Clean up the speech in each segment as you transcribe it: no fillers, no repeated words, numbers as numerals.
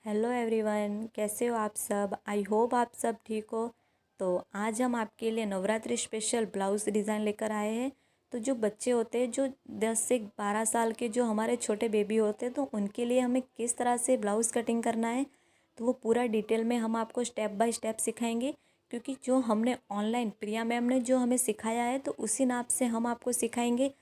Hello everyone, कैसे हो आप सब। आई होप आप सब ठीक हो। तो आज हम आपके लिए नवरात्रि स्पेशल ब्लाउज़ डिज़ाइन लेकर आए हैं। तो जो बच्चे होते हैं जो 10 से 12 साल के जो हमारे छोटे बेबी होते हैं, तो उनके लिए हमें किस तरह से ब्लाउज़ कटिंग करना है, तो वो पूरा डिटेल में हम आपको स्टेप बाय स्टेप सिखाएंगे। क्योंकि जो हमने ऑनलाइन प्रिया मैम ने जो हमें सिखाया है, तो उसी नाप से हम आपको सिखाएंगे।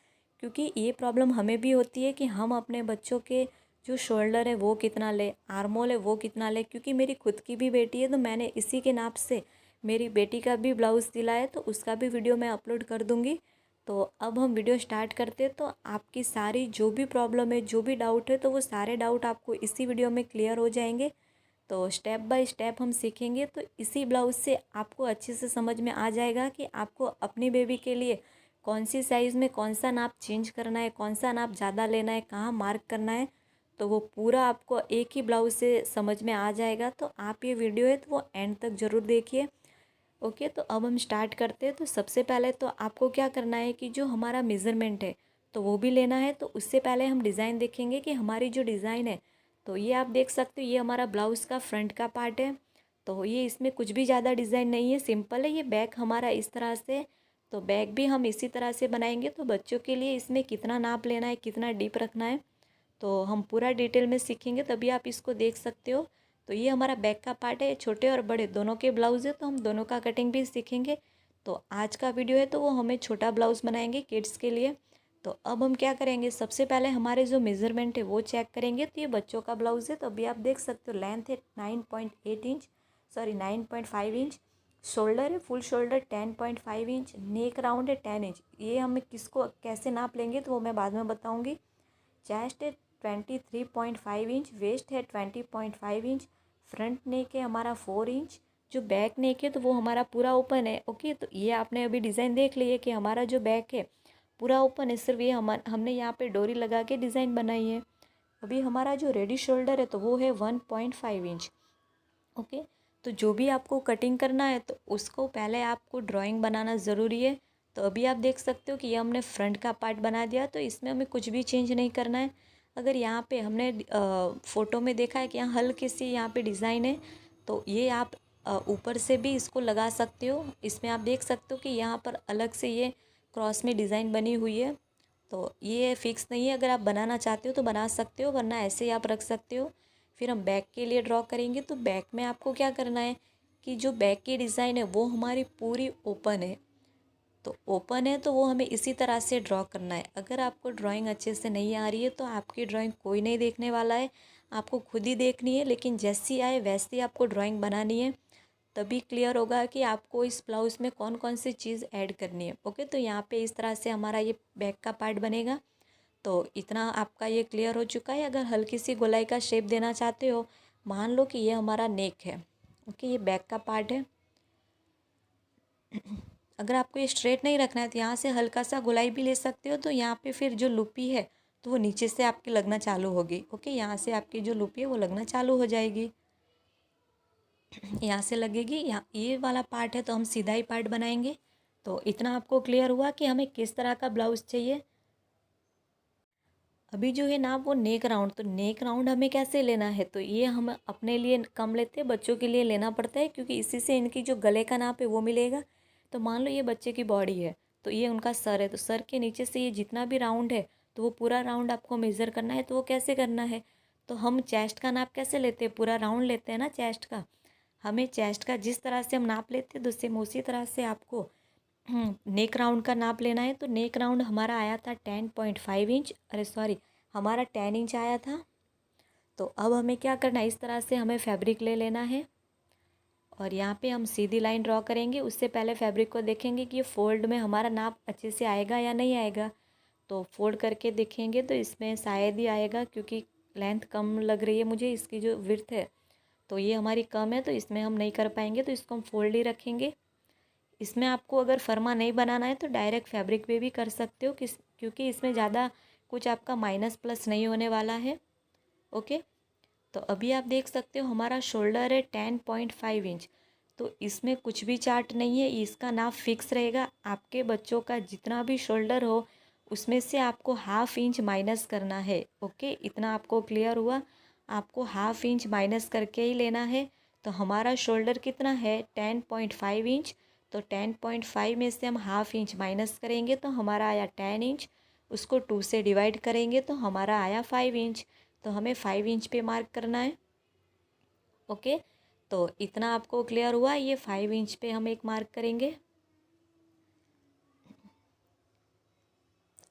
क्योंकि ये प्रॉब्लम हमें भी होती है कि हम अपने बच्चों के जो शोल्डर है वो कितना ले, आर्मोल है वो कितना ले। क्योंकि मेरी खुद की भी बेटी है, तो मैंने इसी के नाप से मेरी बेटी का भी ब्लाउज़ सिला है, तो उसका भी वीडियो मैं अपलोड कर दूँगी। तो अब हम वीडियो स्टार्ट करते हैं। तो आपकी सारी जो भी प्रॉब्लम है, जो भी डाउट है, तो वो सारे डाउट आपको इसी वीडियो में क्लियर हो जाएंगे। तो स्टेप बाय स्टेप हम सीखेंगे। तो इसी ब्लाउज़ से आपको अच्छे से समझ में आ जाएगा कि आपको अपनी बेबी के लिए कौन सी साइज़ में कौन सा नाप चेंज करना है, कौन सा नाप ज़्यादा लेना है, कहाँ मार्क करना है। तो वो पूरा आपको एक ही ब्लाउज़ से समझ में आ जाएगा। तो आप ये वीडियो है तो वो एंड तक ज़रूर देखिए। ओके, तो अब हम स्टार्ट करते हैं। तो सबसे पहले तो आपको क्या करना है कि जो हमारा मेज़रमेंट है तो वो भी लेना है। तो उससे पहले हम डिज़ाइन देखेंगे कि हमारी जो डिज़ाइन है, तो ये आप देख सकते हो, ये हमारा ब्लाउज़ का फ्रंट का पार्ट है। तो ये इसमें कुछ भी ज़्यादा डिज़ाइन नहीं है, सिंपल है। ये बैक हमारा इस तरह से, तो बैक भी हम इसी तरह से बनाएंगे। तो बच्चों के लिए इसमें कितना नाप लेना है, कितना डीप रखना है, तो हम पूरा डिटेल में सीखेंगे, तभी आप इसको देख सकते हो। तो ये हमारा बैक का पार्ट है, छोटे और बड़े दोनों के ब्लाउज़ है, तो हम दोनों का कटिंग भी सीखेंगे। तो आज का वीडियो है तो वो हमें छोटा ब्लाउज़ बनाएंगे किड्स के लिए। तो अब हम क्या करेंगे, सबसे पहले हमारे जो मेज़रमेंट है वो चेक करेंगे। तो ये बच्चों का ब्लाउज़ है, तो अभी आप देख सकते हो लेंथ है 9.8 इंच, सॉरी 9.5 इंच। शोल्डर है, फुल शोल्डर 10.5 इंच। नेक राउंड है 10 इंच। ये हम किसको कैसे नाप लेंगे तो वो मैं बाद में बताऊँगी। चेस्ट है 23.5 इंच, वेस्ट है 20.5 इंच, फ्रंट नेक है हमारा 4 इंच, जो बैक नेक है तो वो हमारा पूरा ओपन है। ओके, तो ये आपने अभी डिज़ाइन देख ली है कि हमारा जो बैक है पूरा ओपन है, सिर्फ ये हमने यहाँ पे डोरी लगा के डिज़ाइन बनाई है। अभी हमारा जो रेडी शोल्डर है तो वो है 1.5 इंच। ओके, तो जो भी आपको कटिंग करना है तो उसको पहले आपको ड्राइंग बनाना ज़रूरी है। तो अभी आप देख सकते हो कि ये हमने फ्रंट का पार्ट बना दिया, तो इसमें हमें कुछ भी चेंज नहीं करना है। अगर यहाँ पे हमने फ़ोटो में देखा है कि यहाँ हल्की सी यहाँ पे डिज़ाइन है, तो ये आप ऊपर से भी इसको लगा सकते हो। इसमें आप देख सकते हो कि यहाँ पर अलग से ये क्रॉस में डिज़ाइन बनी हुई है। तो ये फिक्स नहीं है, अगर आप बनाना चाहते हो तो बना सकते हो, वरना ऐसे ही आप रख सकते हो। फिर हम बैक के लिए ड्रॉ करेंगे। तो बैक में आपको क्या करना है कि जो बैक की डिज़ाइन है वो हमारी पूरी ओपन है। तो ओपन है तो वो हमें इसी तरह से ड्रॉ करना है। अगर आपको ड्राइंग अच्छे से नहीं आ रही है तो आपकी ड्राइंग कोई नहीं देखने वाला है, आपको खुद ही देखनी है। लेकिन जैसी आए वैसी आपको ड्राइंग बनानी है, तभी क्लियर होगा कि आपको इस ब्लाउज़ में कौन कौन सी चीज़ ऐड करनी है। ओके, तो यहाँ पे इस तरह से हमारा ये बैक का पार्ट बनेगा। तो इतना आपका ये क्लियर हो चुका है। अगर हल्की सी गोलाई का शेप देना चाहते हो, मान लो कि ये हमारा नेक है। ओके, ये बैक का पार्ट है। अगर आपको ये स्ट्रेट नहीं रखना है तो यहाँ से हल्का सा गोलाई भी ले सकते हो। तो यहाँ पे फिर जो लुपी है तो वो नीचे से आपकी लगना चालू होगी। ओके, यहाँ से आपकी जो लुपी है वो लगना चालू हो जाएगी, यहाँ से लगेगी। यहाँ ये वाला पार्ट है तो हम सीधा ही पार्ट बनाएंगे। तो इतना आपको क्लियर हुआ कि हमें किस तरह का ब्लाउज़ चाहिए। अभी जो है ना वो नेक राउंड, तो नेक राउंड हमें कैसे लेना है, तो ये हम अपने लिए कम लेते हैं, बच्चों के लिए लेना पड़ता है, क्योंकि इसी से इनकी जो गले का नाप है वो मिलेगा। तो मान लो ये बच्चे की बॉडी है, तो ये उनका सर है, तो सर के नीचे से ये जितना भी राउंड है तो वो पूरा राउंड आपको मेज़र करना है। तो वो कैसे करना है, तो हम चेस्ट का नाप कैसे लेते हैं, पूरा राउंड लेते हैं ना चेस्ट का। हमें चेस्ट का जिस तरह से हम नाप लेते हैं तो सेम उसी तरह से आपको नेक राउंड का नाप लेना है। तो नेक राउंड हमारा आया था 10.5 इंच, अरे सॉरी, हमारा 10 इंच आया था। तो अब हमें क्या करना है, इस तरह से हमें फैब्रिक ले लेना है और यहाँ पे हम सीधी लाइन ड्रॉ करेंगे। उससे पहले फैब्रिक को देखेंगे कि ये फोल्ड में हमारा नाप अच्छे से आएगा या नहीं आएगा। तो फोल्ड करके देखेंगे तो इसमें शायद ही आएगा, क्योंकि लेंथ कम लग रही है मुझे, इसकी जो विड्थ है तो ये हमारी कम है, तो इसमें हम नहीं कर पाएंगे। तो इसको हम फोल्ड ही रखेंगे। इसमें आपको अगर फर्मा नहीं बनाना है तो डायरेक्ट फैब्रिक पे भी कर सकते हो, क्योंकि इसमें ज़्यादा कुछ आपका माइनस प्लस नहीं होने वाला है। ओके, तो अभी आप देख सकते हो हमारा शोल्डर है 10.5 इंच। तो इसमें कुछ भी चार्ट नहीं है, इसका नाप फिक्स रहेगा। आपके बच्चों का जितना भी शोल्डर हो उसमें से आपको ½ इंच माइनस करना है। ओके, इतना आपको क्लियर हुआ। आपको हाफ इंच माइनस करके ही लेना है। तो हमारा शोल्डर कितना है 10.5 इंच, तो 10.5 में से हम हाफ इंच माइनस करेंगे तो हमारा आया 10 इंच, उसको 2 से डिवाइड करेंगे तो हमारा आया 5 इंच। तो हमें 5 इंच पे मार्क करना है। ओके, तो इतना आपको क्लियर हुआ। ये 5 इंच पे हम एक मार्क करेंगे।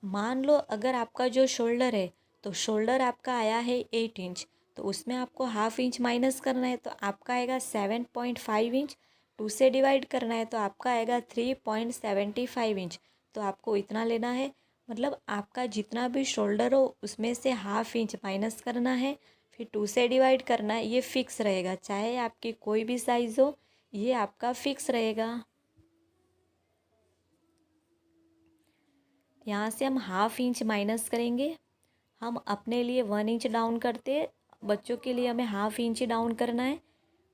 मान लो अगर आपका जो शोल्डर है, तो शोल्डर आपका आया है 8 इंच, तो उसमें आपको हाफ इंच माइनस करना है तो आपका आएगा 7.5 इंच। 2 से डिवाइड करना है तो आपका आएगा 3.75 इंच। तो आपको इतना लेना है, मतलब आपका जितना भी शोल्डर हो उसमें से हाफ इंच माइनस करना है, फिर 2 से डिवाइड करना है। ये फिक्स रहेगा, चाहे आपकी कोई भी साइज़ हो, ये आपका फिक्स रहेगा। यहाँ से हम हाफ इंच माइनस करेंगे। हम अपने लिए 1 इंच डाउन करते हैं, बच्चों के लिए हमें हाफ इंच डाउन करना है।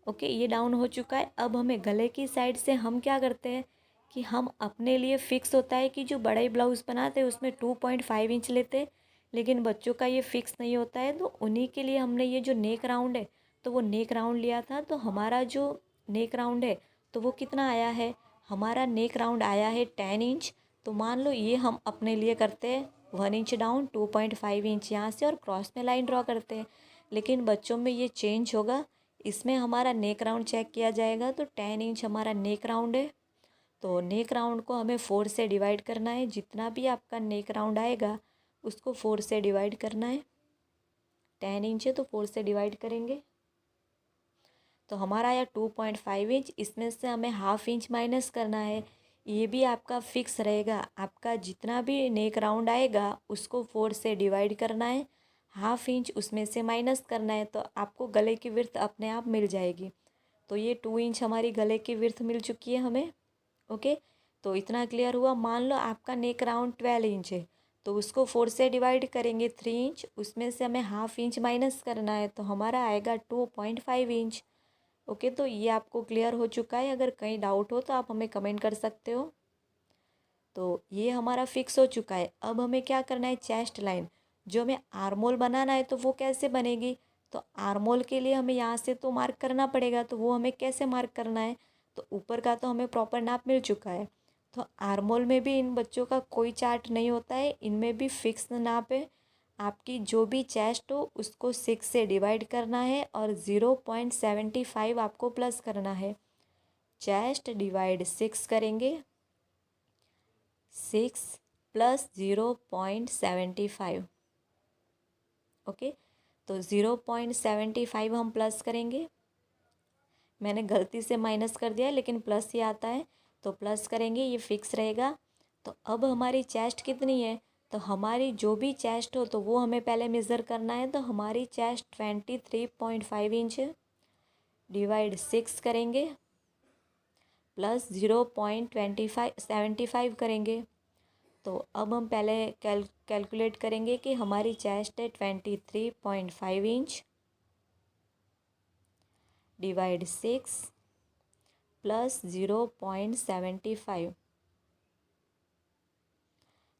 ओके, ये डाउन हो चुका है। अब हमें गले की साइड से हम क्या करते हैं कि हम अपने लिए फ़िक्स होता है कि जो बड़े ब्लाउज़ बनाते हैं उसमें 2.5 इंच लेते हैं, लेकिन बच्चों का ये फ़िक्स नहीं होता है। तो उन्हीं के लिए हमने ये जो नेक राउंड है, तो वो नेक राउंड लिया था। तो हमारा जो नेक राउंड है तो वो कितना आया है, हमारा नेक राउंड आया है 10 इंच। तो मान लो ये हम अपने लिए करते हैं 1 इंच डाउन, 2.5 इंच यहाँ से और क्रॉस में लाइन ड्रॉ करते हैं। लेकिन बच्चों में ये चेंज होगा, इसमें हमारा नेक राउंड चेक किया जाएगा। तो 10 इंच हमारा नेक राउंड है, तो नेक राउंड को हमें 4 से डिवाइड करना है। जितना भी आपका नेक राउंड आएगा उसको 4 से डिवाइड करना है। 10 इंच है तो 4 से डिवाइड करेंगे तो हमारा आया 2.5 इंच। इसमें से हमें हाफ इंच माइनस करना है। ये भी आपका फिक्स रहेगा, आपका जितना भी नेक राउंड आएगा उसको 4 से डिवाइड करना है, हाफ इंच उसमें से माइनस करना है, तो आपको गले की विड्थ अपने आप मिल जाएगी। तो ये 2 इंच हमारी गले की विड्थ मिल चुकी है हमें। ओके, तो इतना क्लियर हुआ। मान लो आपका नेक राउंड 12 इंच है, तो उसको 4 से डिवाइड करेंगे 3 इंच, उसमें से हमें हाफ इंच माइनस करना है तो हमारा आएगा 2.5 इंच। ओके, तो ये आपको क्लियर हो चुका है। अगर कहीं डाउट हो तो आप हमें कमेंट कर सकते हो। तो ये हमारा फिक्स हो चुका है। अब हमें क्या करना है, चेस्ट लाइन जो हमें आर्मोल बनाना है तो वो कैसे बनेगी। तो आर्मोल के लिए हमें यहाँ से तो मार्क करना पड़ेगा, तो वो हमें कैसे मार्क करना है। तो ऊपर का तो हमें प्रॉपर नाप मिल चुका है। तो आर्मोल में भी इन बच्चों का कोई चार्ट नहीं होता है, इनमें भी फिक्स नाप है। आपकी जो भी चेस्ट हो उसको 6 से डिवाइड करना है और 0.75 आपको प्लस करना है। चेस्ट डिवाइड 6 करेंगे, 6 प्लस 0.75। ओके, तो 0.75 हम प्लस करेंगे। मैंने गलती से माइनस कर दिया है लेकिन प्लस ही आता है, तो प्लस करेंगे, ये फिक्स रहेगा। तो अब हमारी चेस्ट कितनी है, तो हमारी जो भी चेस्ट हो तो वो हमें पहले मेज़र करना है। तो हमारी चेस्ट 23.5 इंच है, डिवाइड 6 करेंगे प्लस 0.75 करेंगे। तो अब हम पहले कैलकुलेट करेंगे कि हमारी चेस्ट है 23.5 इंच डिवाइड 6 प्लस 0.75,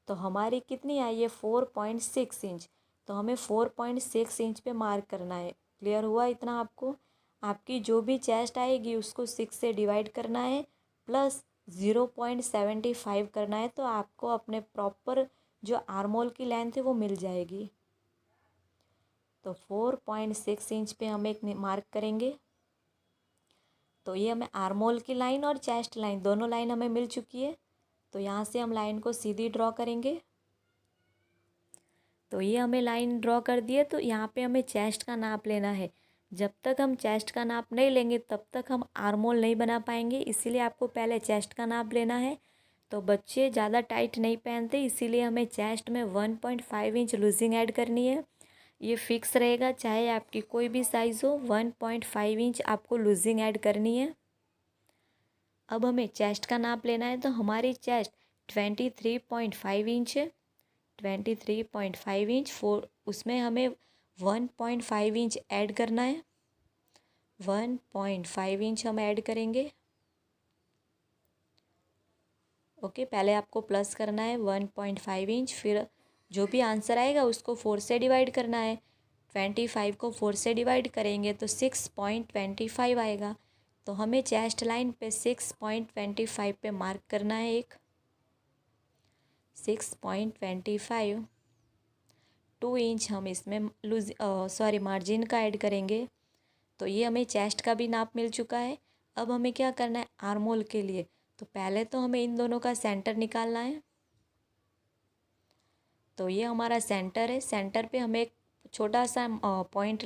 तो हमारी कितनी आई है 4.6 इंच। तो हमें 4.6 इंच पे मार्क करना है। क्लियर हुआ इतना आपको। आपकी जो भी चेस्ट आएगी उसको 6 से डिवाइड करना है प्लस 0.75 करना है, तो आपको अपने प्रॉपर जो आर्मोल की लेंथ है वो मिल जाएगी। तो 4.6 इंच पे हम एक मार्क करेंगे। तो ये हमें आर्मोल की लाइन और चेस्ट लाइन दोनों लाइन हमें मिल चुकी है। तो यहाँ से हम लाइन को सीधी ड्रॉ करेंगे। तो ये हमें लाइन ड्रॉ कर दिए। तो यहाँ पे हमें चेस्ट का नाप लेना है। जब तक हम चेस्ट का नाप नहीं लेंगे तब तक हम आर्मोल नहीं बना पाएंगे, इसीलिए आपको पहले चेस्ट का नाप लेना है। तो बच्चे ज़्यादा टाइट नहीं पहनते, इसीलिए हमें चेस्ट में 1.5 इंच लूजिंग ऐड करनी है। ये फिक्स रहेगा, चाहे आपकी कोई भी साइज़ हो, 1.5 इंच आपको लूजिंग ऐड करनी है। अब हमें चेस्ट का नाप लेना है। तो हमारी चेस्ट 23.5 इंच है, 23.5 इंच उसमें हमें 1.5 इंच ऐड करना है। 1.5 इंच हम ऐड करेंगे। ओके, पहले आपको प्लस करना है 1.5 इंच, फिर जो भी आंसर आएगा उसको 4 से डिवाइड करना है। 25 को 4 से डिवाइड करेंगे तो 6.25 आएगा। तो हमें चेस्ट लाइन पे 6.25 पे मार्क करना है। एक 6.25 2 इंच हम इसमें मार्जिन का ऐड करेंगे। तो ये हमें चेस्ट का भी नाप मिल चुका है। अब हमें क्या करना है आर्म होल के लिए, तो पहले तो हमें इन दोनों का सेंटर निकालना है। तो ये हमारा सेंटर है, सेंटर पे हमें एक छोटा सा पॉइंट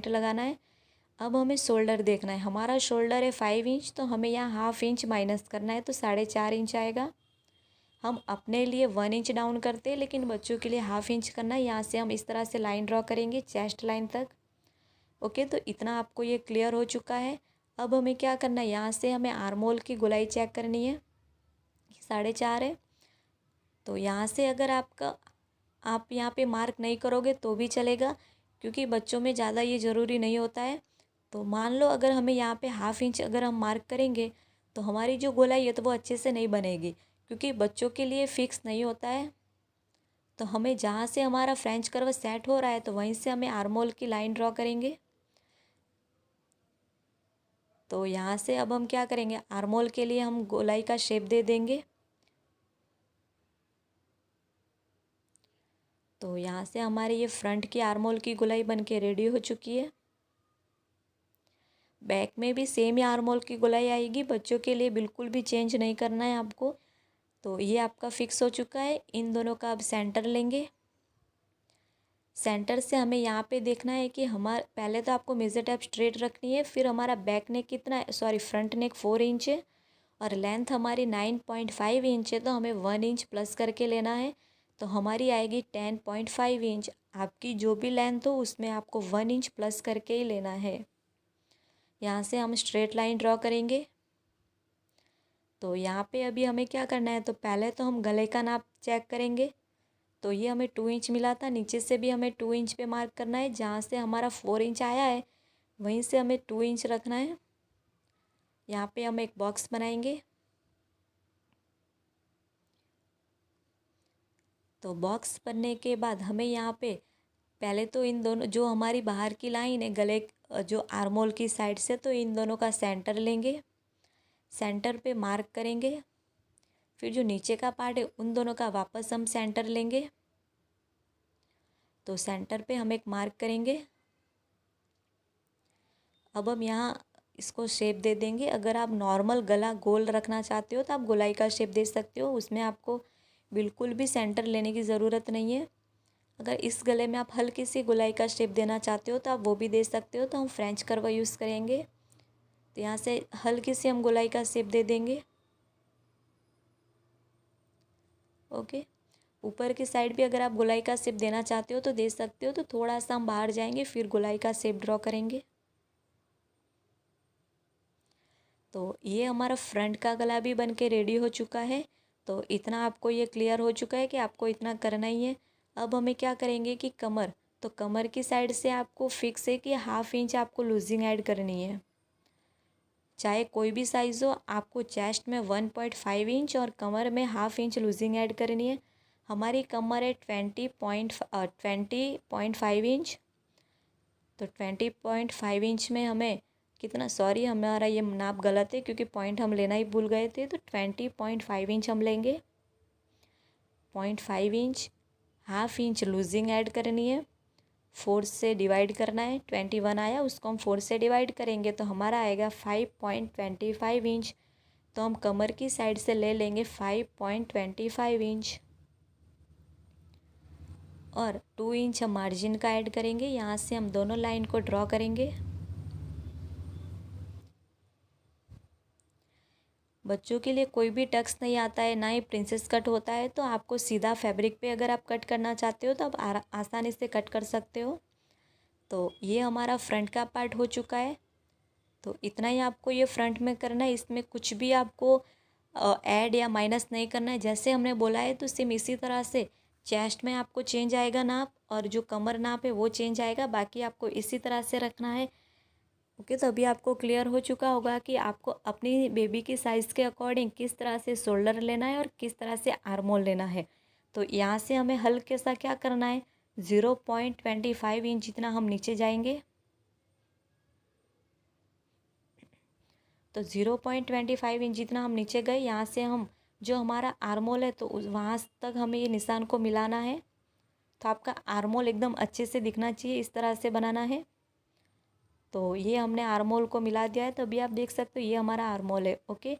लगाना है। अब हमें शोल्डर देखना है। हमारा शोल्डर है 5 इंच, तो हमें यहाँ 1/2 इंच माइनस करना है, तो 4.5 इंच आएगा। हम अपने लिए 1 इंच डाउन करते हैं, लेकिन बच्चों के लिए 1/2 इंच करना है। यहाँ से हम इस तरह से लाइन ड्रॉ करेंगे चेस्ट लाइन तक। ओके, तो इतना आपको ये क्लियर हो चुका है। अब हमें क्या करना है, यहाँ से हमें आर्म होल की गोलाई चेक करनी है। 4.5 है। तो यहाँ से अगर आप यहाँ पे मार्क नहीं करोगे तो भी चलेगा, क्योंकि बच्चों में ज़्यादा ये ज़रूरी नहीं होता है। तो मान लो अगर हमें यहाँ पे 1/2 इंच अगर हम मार्क करेंगे तो हमारी जो गोलाई है तो वो अच्छे से नहीं बनेगी, क्योंकि बच्चों के लिए फिक्स नहीं होता है। तो हमें जहाँ से हमारा फ्रेंच कर्व सेट हो रहा है तो वहीं से हमें आर्म होल की लाइन ड्रॉ करेंगे। तो यहाँ से अब हम क्या करेंगे, आर्म होल के लिए हम गोलाई का शेप दे देंगे। तो यहाँ से हमारे ये फ्रंट की आर्म होल की गोलाई बन के रेडी हो चुकी है। बैक में भी सेम ही आर्म होल की गोलाई आएगी। बच्चों के लिए बिल्कुल भी चेंज नहीं करना है आपको। तो ये आपका फिक्स हो चुका है। इन दोनों का अब सेंटर लेंगे। सेंटर से हमें यहाँ पे देखना है कि हमारा पहले तो आपको मेजर टेप स्ट्रेट रखनी है। फिर हमारा बैक नेक कितना है, फ्रंट नेक 4 इंच है और लेंथ हमारी 9.5 इंच है। तो हमें 1 इंच प्लस करके लेना है। तो हमारी आएगी 10.5 इंच। आपकी जो भी लेंथ हो उसमें आपको 1 इंच प्लस करके ही लेना है। यहाँ से हम स्ट्रेट लाइन ड्रॉ करेंगे। तो यहाँ पे अभी हमें क्या करना है, तो पहले तो हम गले का नाप चेक करेंगे। तो ये हमें 2 इंच मिला था। नीचे से भी हमें 2 इंच पे मार्क करना है। जहाँ से हमारा 4 इंच आया है वहीं से हमें 2 इंच रखना है। यहाँ पे हम एक बॉक्स बनाएंगे। तो बॉक्स बनने के बाद हमें यहाँ पे पहले तो इन दोनों जो हमारी बाहर की लाइन है गले जो आर्म होल की साइड से, तो इन दोनों का सेंटर लेंगे। सेंटर पे मार्क करेंगे। फिर जो नीचे का पार्ट है उन दोनों का वापस हम सेंटर लेंगे। तो सेंटर पे हम एक मार्क करेंगे। अब हम यहाँ इसको शेप दे देंगे। अगर आप नॉर्मल गला गोल रखना चाहते हो तो आप गोलाई का शेप दे सकते हो। उसमें आपको बिल्कुल भी सेंटर लेने की ज़रूरत नहीं है। अगर इस गले में आप हल्की सी गोलाई का शेप देना चाहते हो तो आप वो भी दे सकते हो। तो हम फ्रेंच कर्व यूज़ करेंगे। तो यहाँ से हल्की सी हम गोलाई का शेप दे देंगे। ओके, ऊपर की साइड भी अगर आप गोलाई का शेप देना चाहते हो तो दे सकते हो। तो थोड़ा सा हम बाहर जाएंगे, फिर गोलाई का शेप ड्रॉ करेंगे। तो ये हमारा फ्रंट का गला भी बन के रेडी हो चुका है। तो इतना आपको ये क्लियर हो चुका है कि आपको इतना करना ही है। अब हमें क्या करेंगे कि कमर, तो कमर की साइड से आपको फिक्स है कि 1/2 इंच आपको लूजिंग ऐड करनी है। चाहे कोई भी साइज़ हो, आपको चेस्ट में 1.5 इंच और कमर में 1/2 इंच लूजिंग ऐड करनी है। हमारी कमर है 20.5 इंच। तो 20.5 इंच में हमें कितना, हमारा ये नाप गलत है क्योंकि पॉइंट हम लेना ही भूल गए थे। तो 20.5 इंच हम लेंगे। 0.5 इंच 1/2 इंच लूजिंग ऐड करनी है। 4 से डिवाइड करना है। 21 आया, उसको हम 4 से डिवाइड करेंगे तो हमारा आएगा 5.25 इंच। तो हम कमर की साइड से ले लेंगे 5.25 इंच और 2 इंच हम मार्जिन का ऐड करेंगे। यहाँ से हम दोनों लाइन को ड्रॉ करेंगे। बच्चों के लिए कोई भी टक्स नहीं आता है, ना ही प्रिंसेस कट होता है। तो आपको सीधा फैब्रिक पे अगर आप कट करना चाहते हो तो आप आसानी से कट कर सकते हो। तो ये हमारा फ्रंट का पार्ट हो चुका है। तो इतना ही आपको ये फ्रंट में करना है। इसमें कुछ भी आपको ऐड या माइनस नहीं करना है। जैसे हमने बोला है तो सेम इसी तरह से चेस्ट में आपको चेंज आएगा नाप, और जो कमर नाप है वो चेंज आएगा। बाकी आपको इसी तरह से रखना है। ओके, तो अभी आपको क्लियर हो चुका होगा कि आपको अपनी बेबी की साइज़ के अकॉर्डिंग किस तरह से शोल्डर लेना है और किस तरह से आर्म होल लेना है। तो यहाँ से हमें हल्के सा क्या करना है, 0.25 इंच जितना हम नीचे जाएंगे। तो 0.25 इंच जितना हम नीचे गए, यहाँ से हम जो हमारा आर्मोल है तो वहाँ तक हमें ये निशान को मिलाना है। तो आपका आर्मोल एकदम अच्छे से दिखना चाहिए, इस तरह से बनाना है। तो ये हमने आर्मोल को मिला दिया है, तो अभी आप देख सकते हो ये हमारा आर्मोल है। ओके,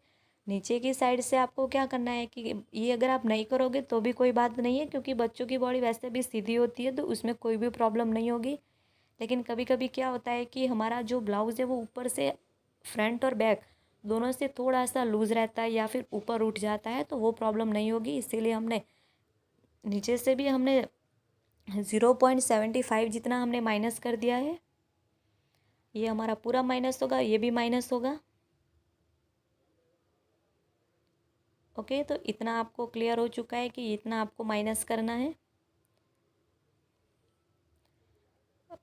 नीचे की साइड से आपको क्या करना है कि ये अगर आप नहीं करोगे तो भी कोई बात नहीं है, क्योंकि बच्चों की बॉडी वैसे भी सीधी होती है तो उसमें कोई भी प्रॉब्लम नहीं होगी। लेकिन कभी कभी क्या होता है कि हमारा जो ब्लाउज़ है वो ऊपर से फ्रंट और बैक दोनों से थोड़ा सा लूज़ रहता है या फिर ऊपर उठ जाता है, तो वो प्रॉब्लम नहीं होगी। इसीलिए हमने नीचे से भी हमने 0.75 जितना हमने माइनस कर दिया है। ये हमारा पूरा माइनस होगा, ये भी माइनस होगा। ओके, तो इतना आपको क्लियर हो चुका है कि इतना आपको माइनस करना है।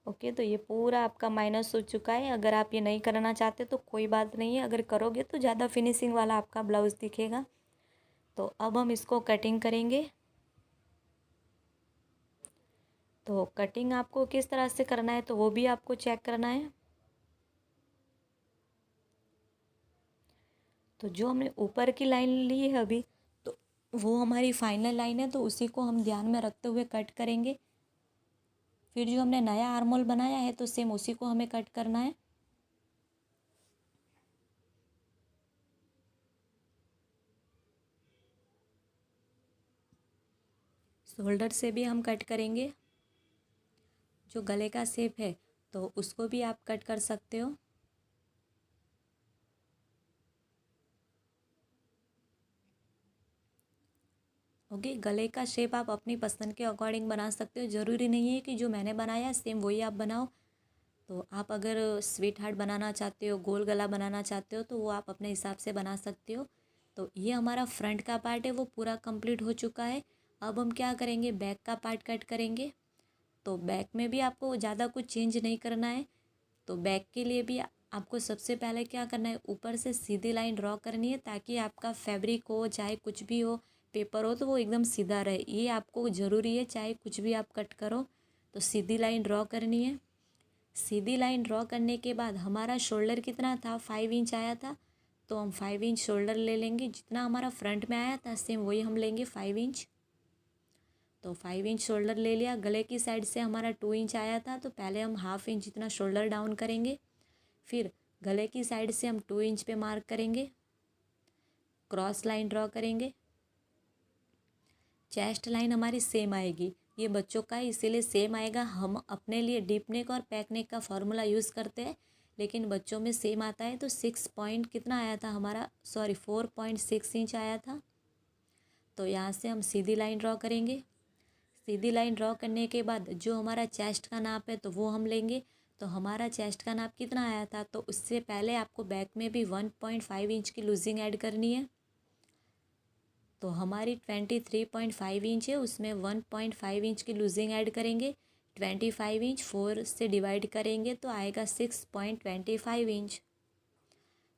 ओके, तो ये पूरा आपका माइनस हो चुका है। अगर आप ये नहीं करना चाहते तो कोई बात नहीं है, अगर करोगे तो ज़्यादा फिनिशिंग वाला आपका ब्लाउज़ दिखेगा। तो अब हम इसको कटिंग करेंगे। तो कटिंग आपको किस तरह से करना है तो वो भी आपको चेक करना है। तो जो हमने ऊपर की लाइन ली है अभी, तो वो हमारी फाइनल लाइन है, तो उसी को हम ध्यान में रखते हुए कट करेंगे। फिर जो हमने नया आर्मोल बनाया है तो सेम उसी को हमें कट करना है। शोल्डर से भी हम कट करेंगे। जो गले का शेप है तो उसको भी आप कट कर सकते हो। ओके, गले का शेप आप अपनी पसंद के अकॉर्डिंग बना सकते हो। ज़रूरी नहीं है कि जो मैंने बनाया सेम वही आप बनाओ। तो आप अगर स्वीट हार्ट बनाना चाहते हो, गोल गला बनाना चाहते हो, तो वो आप अपने हिसाब से बना सकते हो। तो ये हमारा फ्रंट का पार्ट है वो पूरा कंप्लीट हो चुका है। अब हम क्या करेंगे, बैक का पार्ट कट करेंगे। तो बैक में भी आपको ज़्यादा कुछ चेंज नहीं करना है। तो बैक के लिए भी आपको सबसे पहले क्या करना है, ऊपर से सीधी लाइन ड्रॉ करनी है, ताकि आपका फैब्रिक हो चाहे कुछ भी हो, पेपर हो, तो वो एकदम सीधा रहे। ये आपको ज़रूरी है, चाहे कुछ भी आप कट करो तो सीधी लाइन ड्रॉ करनी है। सीधी लाइन ड्रॉ करने के बाद हमारा शोल्डर कितना था, 5 इंच आया था। तो हम 5 इंच शोल्डर ले लेंगे। जितना हमारा फ्रंट में आया था सेम वही हम लेंगे, 5 इंच। तो 5 इंच शोल्डर ले लिया। गले की साइड से हमारा 2 इंच आया था, तो पहले हम 1/2 इंच जितना शोल्डर डाउन करेंगे। फिर गले की साइड से हम 2 इंच पे मार्क करेंगे, क्रॉस लाइन ड्रॉ करेंगे। चेस्ट लाइन हमारी सेम आएगी, ये बच्चों का है इसीलिए सेम आएगा। हम अपने लिए डीप नेक और पैक नेक का फॉर्मूला यूज़ करते हैं, लेकिन बच्चों में सेम आता है। तो 6 पॉइंट कितना आया था हमारा, सॉरी 4.6 इंच आया था। तो यहाँ से हम सीधी लाइन ड्रॉ करेंगे। सीधी लाइन ड्रॉ करने के बाद जो हमारा चेस्ट का नाप है तो वो हम लेंगे। तो हमारा चेस्ट का नाप कितना आया था, तो उससे पहले आपको बैक में भी 1.5 इंच की लूजिंग ऐड करनी है। तो हमारी 23.5 इंच है, उसमें 1.5 इंच की लूजिंग ऐड करेंगे। 25 इंच 4 से डिवाइड करेंगे तो आएगा 6.25 इंच।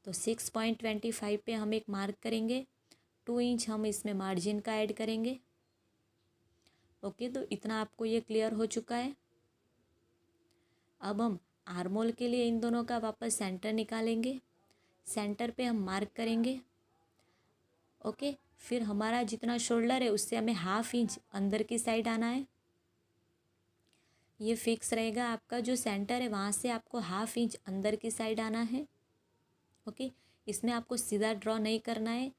तो 6.25 पे हम एक मार्क करेंगे। 2 इंच हम इसमें मार्जिन का ऐड करेंगे। ओके, तो इतना आपको ये क्लियर हो चुका है। अब हम आर्मोल के लिए इन दोनों का वापस सेंटर निकालेंगे। सेंटर पे हम मार्क करेंगे। ओके, फिर हमारा जितना शोल्डर है उससे हमें 1/2 इंच अंदर की साइड आना है। ये फिक्स रहेगा, आपका जो सेंटर है वहाँ से आपको 1/2 इंच अंदर की साइड आना है। ओके, इसमें आपको सीधा ड्रॉ नहीं करना है।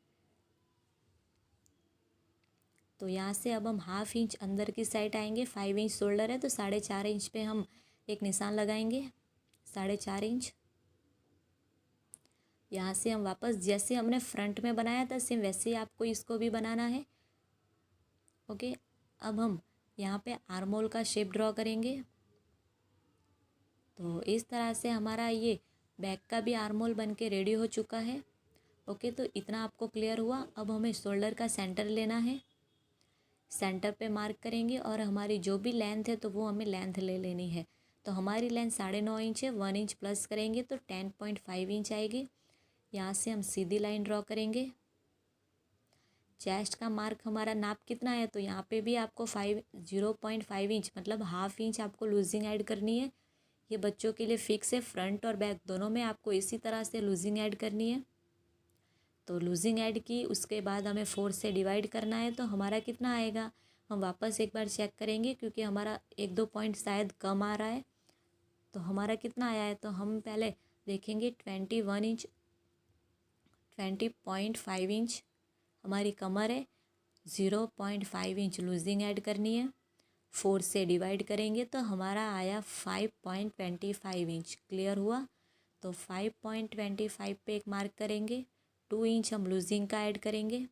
तो यहाँ से अब हम 1/2 इंच अंदर की साइड आएंगे। 5 इंच शोल्डर है तो 4.5 इंच पे हम एक निशान लगाएंगे, 4.5 इंच। यहाँ से हम वापस जैसे हमने फ्रंट में बनाया था सेम वैसे ही आपको इसको भी बनाना है। ओके, अब हम यहाँ पे आर्मोल का शेप ड्रॉ करेंगे। तो इस तरह से हमारा ये बैक का भी आर्मोल बन के रेडी हो चुका है। ओके, तो इतना आपको क्लियर हुआ। अब हमें शोल्डर का सेंटर लेना है। सेंटर पे मार्क करेंगे और हमारी जो भी लेंथ है तो वो हमें लेंथ ले लेनी है। तो हमारी लेंथ 9.5 इंच है, 1 इंच प्लस करेंगे तो 10.5 इंच आएगी। यहाँ से हम सीधी लाइन ड्रॉ करेंगे। चेस्ट का मार्क हमारा नाप कितना है, तो यहाँ पे भी आपको 0.5 इंच मतलब हाफ इंच आपको लूजिंग ऐड करनी है। ये बच्चों के लिए फिक्स है, फ्रंट और बैक दोनों में आपको इसी तरह से लूजिंग ऐड करनी है। तो लूजिंग ऐड की, उसके बाद हमें 4 से डिवाइड करना है, तो हमारा कितना आएगा हम वापस एक बार चेक करेंगे, क्योंकि हमारा 1-2 पॉइंट शायद कम आ रहा है। तो हमारा कितना आया है, तो हम पहले देखेंगे 21 इंच 20.5 इंच हमारी कमर है। 0.5 इंच लूजिंग ऐड करनी है, 4 से डिवाइड करेंगे तो हमारा आया 5.25 इंच। क्लियर हुआ। तो 5.25 पे एक मार्क करेंगे, 2 इंच हम लूजिंग का ऐड करेंगे।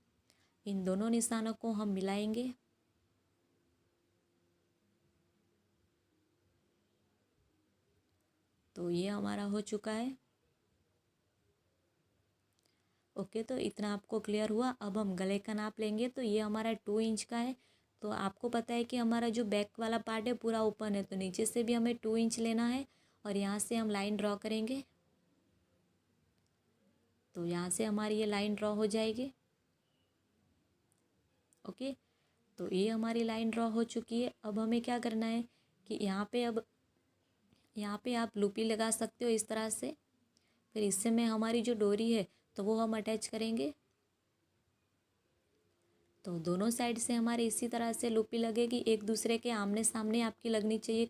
इन दोनों निशानों को हम मिलाएंगे। तो ये हमारा हो चुका है। ओके, तो इतना आपको क्लियर हुआ। अब हम गले का नाप लेंगे, तो ये हमारा 2 इंच का है। तो आपको पता है कि हमारा जो बैक वाला पार्ट है पूरा ओपन है, तो नीचे से भी हमें 2 इंच लेना है और यहाँ से हम लाइन ड्रॉ करेंगे। तो यहाँ से हमारी ये लाइन ड्रॉ हो जाएगी। ओके, तो ये हमारी लाइन ड्रॉ हो चुकी है। अब हमें क्या करना है कि यहाँ पे आप लूपी लगा सकते हो इस तरह से। फिर इससे में हमारी जो डोरी है तो वो हम अटैच करेंगे। तो दोनों साइड से हमारे इसी तरह से लूपी लगेगी, एक दूसरे के आमने सामने आपकी लगनी चाहिए,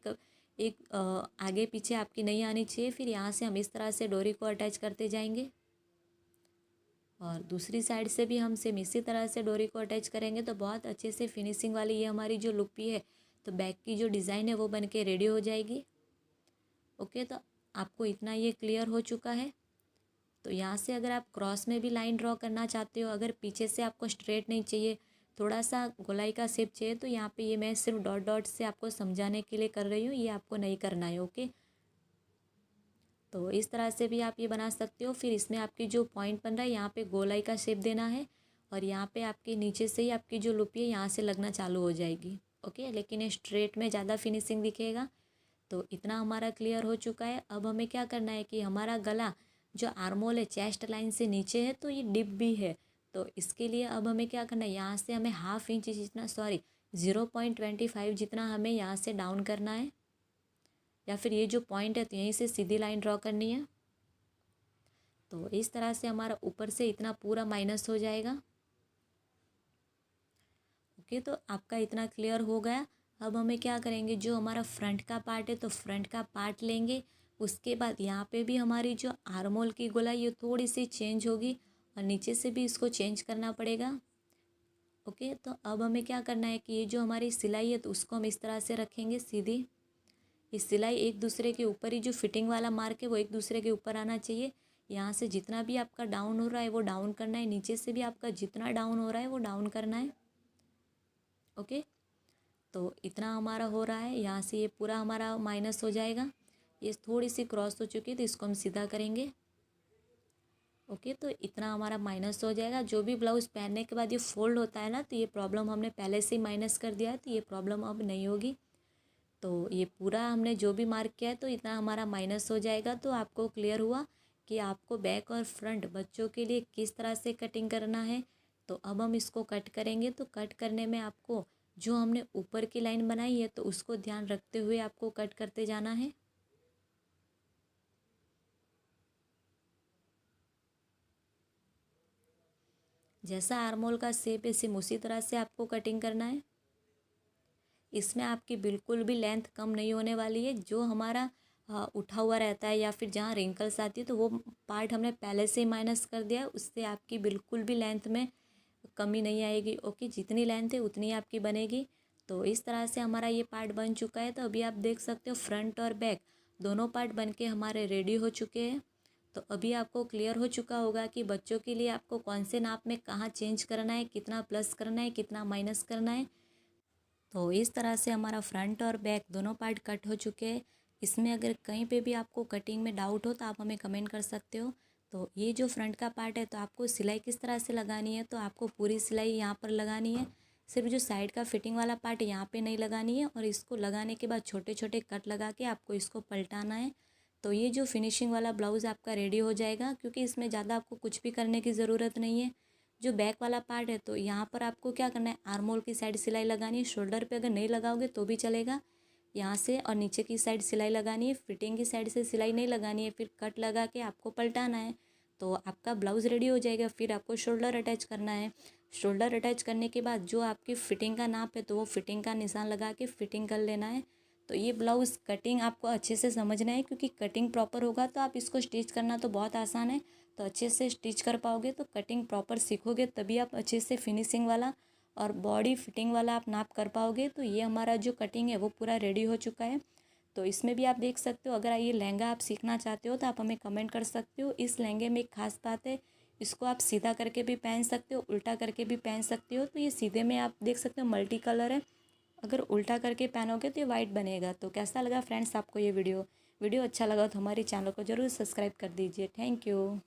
आगे पीछे आपकी नहीं आनी चाहिए। फिर यहाँ से हम इस तरह से डोरी को अटैच करते जाएंगे और दूसरी साइड से भी हम सेम इसी तरह से डोरी को अटैच करेंगे। तो बहुत अच्छे से फिनिशिंग वाली ये हमारी जो लूपी है, तो बैक की जो डिज़ाइन है वो बन के रेडी हो जाएगी। ओके, तो आपको इतना ये क्लियर हो चुका है। तो यहाँ से अगर आप क्रॉस में भी लाइन ड्रॉ करना चाहते हो, अगर पीछे से आपको स्ट्रेट नहीं चाहिए, थोड़ा सा गोलाई का शेप चाहिए, तो यहाँ पे ये मैं सिर्फ डॉट डॉट से आपको समझाने के लिए कर रही हूँ, ये आपको नहीं करना है। ओके, तो इस तरह से भी आप ये बना सकते हो। फिर इसमें आपकी जो पॉइंट बन रहा है यहाँ पे गोलाई का शेप देना है और यहाँ पे आपके नीचे से ही आपकी जो लूपी है यहाँ से लगना चालू हो जाएगी। ओके, लेकिन ये स्ट्रेट में ज़्यादा फिनिशिंग दिखेगा। तो इतना हमारा क्लियर हो चुका है। अब हमें क्या करना है कि हमारा गला जो आर्मोल है चेस्ट लाइन से नीचे है, तो ये डिप भी है। तो इसके लिए अब हमें क्या करना है, यहाँ से हमें हाफ इंच जितना 0.25 जितना हमें यहाँ से डाउन करना है, या फिर ये जो पॉइंट है तो यहीं से सीधी लाइन ड्रॉ करनी है। तो इस तरह से हमारा ऊपर से इतना पूरा माइनस हो जाएगा। ओके, तो आपका इतना क्लियर हो गया। अब हमें क्या करेंगे, जो हमारा फ्रंट का पार्ट है तो फ्रंट का पार्ट लेंगे। उसके बाद यहाँ पे भी हमारी जो आर्मोल की गोलाई ये थोड़ी सी चेंज होगी और नीचे से भी इसको चेंज करना पड़ेगा। ओके, तो अब हमें क्या करना है कि ये जो हमारी सिलाई है तो उसको हम इस तरह से रखेंगे सीधी। इस सिलाई एक दूसरे के ऊपर ही जो फिटिंग वाला मार्क है वो एक दूसरे के ऊपर आना चाहिए। यहाँ से जितना भी आपका डाउन हो रहा है वो डाउन करना है, नीचे से भी आपका जितना डाउन हो रहा है वो डाउन करना है। ओके, तो इतना हमारा हो रहा है। यहाँ से ये पूरा हमारा माइनस हो जाएगा। ये थोड़ी सी क्रॉस हो चुकी है तो इसको हम सीधा करेंगे। ओके, तो इतना हमारा माइनस हो जाएगा। जो भी ब्लाउज़ पहनने के बाद ये फोल्ड होता है ना, तो ये प्रॉब्लम हमने पहले से ही माइनस कर दिया है, तो ये प्रॉब्लम अब नहीं होगी। तो ये पूरा हमने जो भी मार्क किया है तो इतना हमारा माइनस हो जाएगा। तो आपको क्लियर हुआ कि आपको बैक और फ्रंट बच्चों के लिए किस तरह से कटिंग करना है। तो अब हम इसको कट करेंगे। तो कट करने में आपको जो हमने ऊपर की लाइन बनाई है तो उसको ध्यान रखते हुए आपको कट करते जाना है। जैसा आर्मोल का शेप है सेम उसी तरह से आपको कटिंग करना है। इसमें आपकी बिल्कुल भी लेंथ कम नहीं होने वाली है। जो हमारा उठा हुआ रहता है या फिर जहाँ रिंकल्स आती है तो वो पार्ट हमने पहले से ही माइनस कर दिया है, उससे आपकी बिल्कुल भी लेंथ में कमी नहीं आएगी। ओके, जितनी लेंथ है उतनी आपकी बनेगी। तो इस तरह से हमारा ये पार्ट बन चुका है। तो अभी आप देख सकते हो फ्रंट और बैक दोनों पार्ट बन के हमारे रेडी हो चुके हैं। तो अभी आपको क्लियर हो चुका होगा कि बच्चों के लिए आपको कौन से नाप में कहाँ चेंज करना है, कितना प्लस करना है, कितना माइनस करना है। तो इस तरह से हमारा फ्रंट और बैक दोनों पार्ट कट हो चुके हैं। इसमें अगर कहीं पे भी आपको कटिंग में डाउट हो तो आप हमें कमेंट कर सकते हो। तो ये जो फ्रंट का पार्ट है तो आपको सिलाई किस तरह से लगानी है, तो आपको पूरी सिलाई यहाँ पर लगानी है। सिर्फ जो साइड का फिटिंग वाला पार्ट यहाँ पे नहीं लगानी है, और इसको लगाने के बाद छोटे छोटे कट लगा के आपको इसको पलटाना है। तो ये जो फिनिशिंग वाला ब्लाउज़ आपका रेडी हो जाएगा, क्योंकि इसमें ज़्यादा आपको कुछ भी करने की ज़रूरत नहीं है। जो बैक वाला पार्ट है तो यहाँ पर आपको क्या करना है, आर्म होल की साइड सिलाई लगानी है। शोल्डर पे अगर नहीं लगाओगे तो भी चलेगा, यहाँ से और नीचे की साइड सिलाई लगानी है। फिटिंग की साइड से सिलाई नहीं लगानी है, फिर कट लगा के आपको पलटाना है तो आपका ब्लाउज़ रेडी हो जाएगा। फिर आपको शोल्डर अटैच करना है। शोल्डर अटैच करने के बाद जो आपकी फ़िटिंग का नाप है तो वो फिटिंग का निशान लगा के फिटिंग कर लेना है। तो ये ब्लाउज़ कटिंग आपको अच्छे से समझना है, क्योंकि कटिंग प्रॉपर होगा तो आप इसको स्टिच करना तो बहुत आसान है। तो अच्छे से स्टिच कर पाओगे तो कटिंग प्रॉपर सीखोगे तभी आप अच्छे से फिनिशिंग वाला और बॉडी फिटिंग वाला आप नाप कर पाओगे। तो ये हमारा जो कटिंग है वो पूरा रेडी हो चुका है। तो इसमें भी आप देख सकते हो, अगर ये लहंगा आप सीखना चाहते हो तो आप हमें कमेंट कर सकते हो। इस लहंगे में एक खास बात है, इसको आप सीधा करके भी पहन सकते हो, उल्टा करके भी पहन सकते हो। तो ये सीधे में आप देख सकते हो मल्टी कलर है, अगर उल्टा करके पहनोगे तो ये वाइट बनेगा। तो कैसा लगा फ्रेंड्स आपको ये वीडियो अच्छा लगा तो हमारे चैनल को ज़रूर सब्सक्राइब कर दीजिए। Thank you.